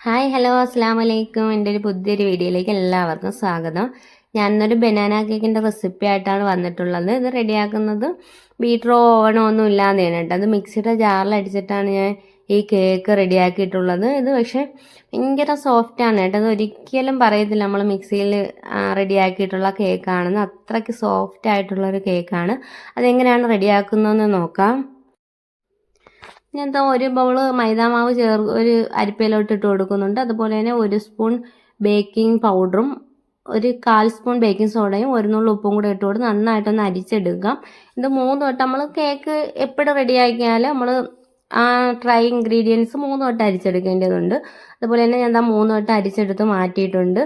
Hi hello അസ്സാം വലൈക്കും. എൻ്റെ ഒരു പുതിയൊരു വീഡിയോയിലേക്ക് എല്ലാവർക്കും സ്വാഗതം. ഞാനിന്നൊരു ബനാന കേക്കിൻ്റെ റെസിപ്പി ആയിട്ടാണ് വന്നിട്ടുള്ളത്. ഇത് റെഡിയാക്കുന്നത് ബീറ്ററോ ഓവനോ ഒന്നും ഇല്ലാതെയാണ് കേട്ടോ. അത് മിക്സിയുടെ ജാറിൽ അടിച്ചിട്ടാണ് ഞാൻ ഈ കേക്ക് റെഡിയാക്കിയിട്ടുള്ളത്. ഇത് പക്ഷേ ഭയങ്കര സോഫ്റ്റാണ് കേട്ടോ. അത് ഒരിക്കലും പറയത്തില്ല നമ്മൾ മിക്സിയിൽ റെഡിയാക്കിയിട്ടുള്ള കേക്കാണെന്ന്. അത്രയ്ക്ക് സോഫ്റ്റ് ആയിട്ടുള്ളൊരു കേക്കാണ്. അതെങ്ങനെയാണ് റെഡിയാക്കുന്നതെന്ന് നോക്കാം. ഞാൻ ഒരു ബൗള് മൈദാമാവ് ഒരു അരിപ്പയിലോട്ട് ഇട്ട് കൊടുക്കുന്നുണ്ട്. അതുപോലെ തന്നെ 1 സ്പൂൺ ബേക്കിംഗ് പൗഡറും 1/4 സ്പൂൺ ബേക്കിംഗ് സോഡയും 1 നുള്ളു ഉപ്പും കൂടെ ഇട്ട് കൊടുത്ത് നന്നായിട്ടൊന്ന് അരിച്ചെടുക്കാം. ഇത് 3 വട്ടം നമ്മൾ കേക്ക് എപ്പോഴും റെഡിയാക്കിയാൽ നമ്മൾ ആ ഡ്രൈ ഇൻഗ്രീഡിയൻസ് 3 വട്ടം അരിച്ചെടുക്കേണ്ടതുണ്ട്. അതുപോലെ തന്നെ ഞാൻ 3 വട്ടം അരിച്ചെടുത്ത് മാറ്റിയിട്ടുണ്ട്.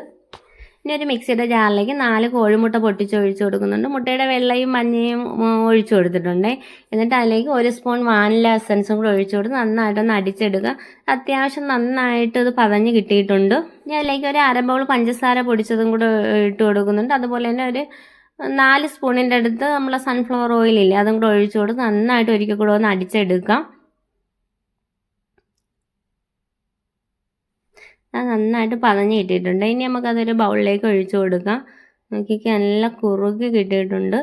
ഇനി ഒരു മിക്സിയുടെ ജാറിലേക്ക് 4 കോഴിമുട്ട പൊട്ടിച്ച് ഒഴിച്ച് കൊടുക്കുന്നുണ്ട്. മുട്ടയുടെ വെള്ളയും മഞ്ഞയും ഒഴിച്ചു കൊടുത്തിട്ടുണ്ട്. എന്നിട്ട് അതിലേക്ക് 1 സ്പൂൺ വാനില എസൻസും കൂടെ ഒഴിച്ചു കൊടുത്ത് നന്നായിട്ടൊന്ന് അടിച്ചെടുക്കുക. അത്യാവശ്യം നന്നായിട്ട് ഇത് പതഞ്ഞ് കിട്ടിയിട്ടുണ്ട്. ഇനി അതിലേക്ക് ഒരു 1/2 ബൗൾ പഞ്ചസാര പൊടിച്ചതും കൂടെ ഇട്ട് കൊടുക്കുന്നുണ്ട്. അതുപോലെ തന്നെ ഒരു 4 സ്പൂണിൻ്റെ അടുത്ത് നമ്മളെ സൺഫ്ലവർ ഓയിലില്ലേ, അതും കൂടെ ഒഴിച്ചു കൊടുത്ത് നന്നായിട്ട് ഒരിക്കൽ കൂടെ ഒന്ന് അടിച്ചെടുക്കാം. അത് നന്നായിട്ട് പതഞ്ഞ് കിട്ടിയിട്ടുണ്ട്. ഇനി നമുക്കതൊരു ബൗളിലേക്ക് ഒഴിച്ചു കൊടുക്കാം. നോക്കിക്ക് നല്ല കുറുകി കിട്ടിയിട്ടുണ്ട്.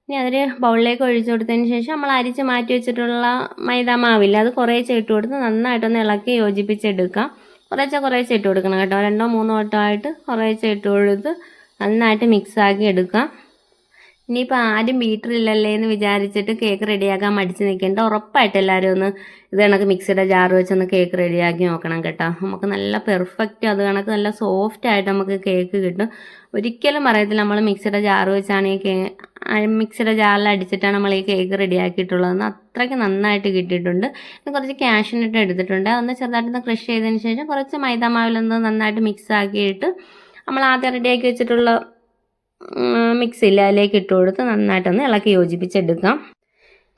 ഇനി അതൊരു ബൗളിലേക്ക് ഒഴിച്ചു കൊടുത്തതിന് ശേഷം നമ്മൾ അരിച്ച് മാറ്റി വെച്ചിട്ടുള്ള മൈദാ മാവില്ല, അത് കുറേശ്ശെ ഇട്ട് കൊടുത്ത് നന്നായിട്ടൊന്ന് ഇളക്കി യോജിപ്പിച്ചെടുക്കാം. കുറേശ്ശെ ഇട്ട് കൊടുക്കണം കേട്ടോ. 2-3 വട്ടമായിട്ട് കുറേശ്ശെ ഇട്ട് കൊടുത്ത് നന്നായിട്ട് മിക്സാക്കി എടുക്കാം. ഇനിയിപ്പോൾ ആരും ബീറ്ററില്ലല്ലേ എന്ന് വിചാരിച്ചിട്ട് കേക്ക് റെഡിയാക്കാൻ മടിച്ച് നിൽക്കേണ്ട. ഉറപ്പായിട്ട് എല്ലാവരും ഒന്ന് ഇത് കണക്ക് മിക്സിയുടെ ജാർ വെച്ചൊന്ന് കേക്ക് റെഡിയാക്കി നോക്കണം കേട്ടോ. നമുക്ക് നല്ല പെർഫെക്റ്റ് അത് കണക്ക് നല്ല സോഫ്റ്റ് ആയിട്ട് നമുക്ക് കേക്ക് കിട്ടും. ഒരിക്കലും പറയത്തില്ല നമ്മൾ മിക്സിയുടെ ജാർ വെച്ചാണ് മിക്സിയുടെ ജാറിൽ അടിച്ചിട്ടാണ് നമ്മൾ ഈ കേക്ക് റെഡിയാക്കിയിട്ടുള്ളതെന്ന്. അത്രയ്ക്ക് നന്നായിട്ട് കിട്ടിയിട്ടുണ്ട്. കുറച്ച് കാഷ്യൂനട്ട് എടുത്തിട്ടുണ്ട്. അതൊന്ന് ചെറുതായിട്ടൊന്ന് ക്രഷ് ചെയ്തതിന് ശേഷം കുറച്ച് മൈദാമാവിലൊന്ന് നന്നായിട്ട് മിക്സ് ആക്കിയിട്ട് നമ്മൾ ആദ്യം റെഡിയാക്കി വെച്ചിട്ടുള്ള മിക്സിയിൽ അതിലേക്ക് ഇട്ട് കൊടുത്ത് നന്നായിട്ടൊന്ന് ഇളക്കി യോജിപ്പിച്ചെടുക്കാം.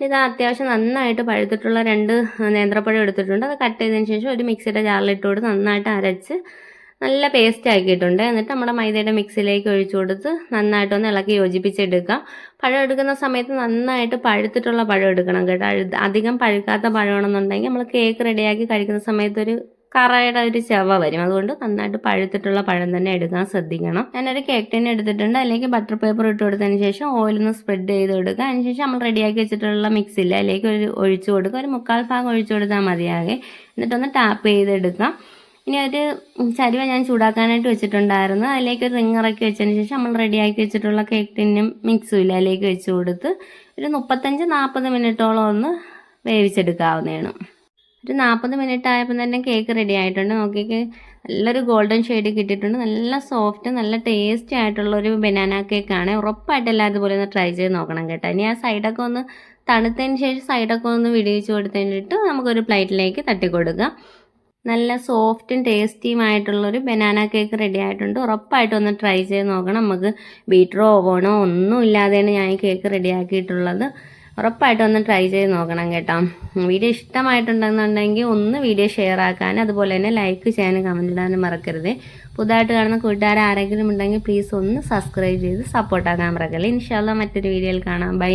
ഇത് അത്യാവശ്യം നന്നായിട്ട് പഴുത്തിട്ടുള്ള 2 നേന്ത്രപ്പഴം എടുത്തിട്ടുണ്ട്. അത് കട്ട് ചെയ്തതിന് ശേഷം ഒരു മിക്സിയുടെ ജാറിലിട്ട് കൊടുത്ത് നന്നായിട്ട് അരച്ച് നല്ല പേസ്റ്റ് ആക്കിയിട്ടുണ്ട്. എന്നിട്ട് നമ്മുടെ മൈദയുടെ മിക്സിയിലേക്ക് ഒഴിച്ചു കൊടുത്ത് നന്നായിട്ടൊന്ന് ഇളക്കി യോജിപ്പിച്ചെടുക്കാം. പഴം എടുക്കുന്ന സമയത്ത് നന്നായിട്ട് പഴുത്തിട്ടുള്ള പഴം എടുക്കണം കേട്ടോ. അധികം പഴുക്കാത്ത പഴമാണെന്നുണ്ടെങ്കിൽ നമ്മൾ കേക്ക് റെഡിയാക്കി കഴിക്കുന്ന സമയത്ത് ഒരു കറയുടെ ഒരു ചവ വരും. അതുകൊണ്ട് നന്നായിട്ട് പഴുത്തിട്ടുള്ള പഴം തന്നെ എടുക്കാൻ ശ്രദ്ധിക്കണം. ഞാനൊരു കേക്ക് ടിൻ എടുത്തിട്ടുണ്ട്. അതിലേക്ക് ബട്ടർ പേപ്പർ ഇട്ട് കൊടുത്തതിന് ശേഷം ഓയിലൊന്ന് സ്പ്രെഡ് ചെയ്ത് കൊടുക്കുക. അതിനുശേഷം നമ്മൾ റെഡിയാക്കി വെച്ചിട്ടുള്ള മിക്സിൽ അതിലേക്ക് ഒഴിച്ചു കൊടുക്കുക. ഒരു 1/4 ഭാഗം ഒഴിച്ചു കൊടുത്താൽ മതിയാകെ. എന്നിട്ടൊന്ന് ടാപ്പ് ചെയ്തെടുക്കാം. ഇനി ഒരു ചരുവ ഞാൻ ചൂടാക്കാനായിട്ട് വെച്ചിട്ടുണ്ടായിരുന്നു. അതിലേക്ക് ഒരു റിങ് ഇറക്കി വെച്ചതിന് ശേഷം നമ്മൾ റെഡിയാക്കി വെച്ചിട്ടുള്ള കേക്ക് ടിന്നും മിക്സും ഇല്ല അതിലേക്ക് വെച്ച് കൊടുത്ത് ഒരു 35-40 മിനിറ്റോളം ഒന്ന് വേവിച്ചെടുക്കാവുന്നതാണ്. ഒരു 40 മിനിറ്റ് ആയപ്പോൾ തന്നെ കേക്ക് റെഡി ആയിട്ടുണ്ട്. നോക്കിക്ക് നല്ലൊരു ഗോൾഡൻ ഷെയ്ഡ് കിട്ടിയിട്ടുണ്ട്. നല്ല സോഫ്റ്റ് നല്ല ടേസ്റ്റി ആയിട്ടുള്ളൊരു ബനാന കേക്കാണ്. ഉറപ്പായിട്ട് എല്ലാവരും ഇതുപോലെ ഒന്ന് ട്രൈ ചെയ്ത് നോക്കണം കേട്ടോ. ഇനി ആ സൈഡൊക്കെ ഒന്ന് തണുത്തതിന് ശേഷം സൈഡൊക്കെ ഒന്ന് വിടിയിച്ച് കൊടുത്തിട്ട് നമുക്കൊരു പ്ലേറ്റിലേക്ക് തട്ടിക്കൊടുക്കാം. നല്ല സോഫ്റ്റും ടേസ്റ്റിയുമായിട്ടുള്ളൊരു ബനാന കേക്ക് റെഡി ആയിട്ടുണ്ട്. ഉറപ്പായിട്ട് ഒന്ന് ട്രൈ ചെയ്ത് നോക്കണം. നമുക്ക് ബീറ്ററോ ഓവനോ ഒന്നും ഇല്ലാതെയാണ് ഞാൻ ഈ കേക്ക് റെഡിയാക്കിയിട്ടുള്ളത്. ഉറപ്പായിട്ടും ഒന്ന് ട്രൈ ചെയ്ത് നോക്കണം കേട്ടോ. വീഡിയോ ഇഷ്ടമായിട്ടുണ്ടെന്നുണ്ടെങ്കിൽ ഒന്ന് വീഡിയോ ഷെയർ ആക്കാനും അതുപോലെ തന്നെ ലൈക്ക് ചെയ്യാനും കമൻറ്റ് ഇടാനും മറക്കരുത്. പുതുതായിട്ട് കാണുന്ന കൂട്ടുകാർ ആരെങ്കിലും ഉണ്ടെങ്കിൽ പ്ലീസ് ഒന്ന് സബ്സ്ക്രൈബ് ചെയ്ത് സപ്പോർട്ടാക്കാൻ മറക്കല്ലേ. ഇൻഷാല്ലാ മറ്റൊരു വീഡിയോയിൽ കാണാം. ബൈ.